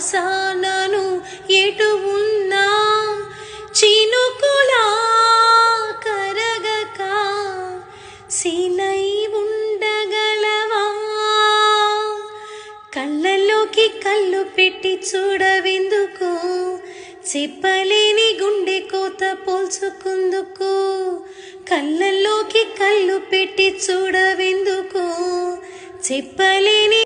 శ్వాసనను ఎటు ఉన్నా చినుకులా కరగక శిలై ఉండగలవా? కళ్ళల్లోకి కళ్ళు పెట్టి చూడవెందుకు? చెప్పలేని గుండె కోత పోల్చుకుందుకు. కళ్ళల్లోకి కళ్ళు పెట్టి చూడవెందుకు? చెప్పలేని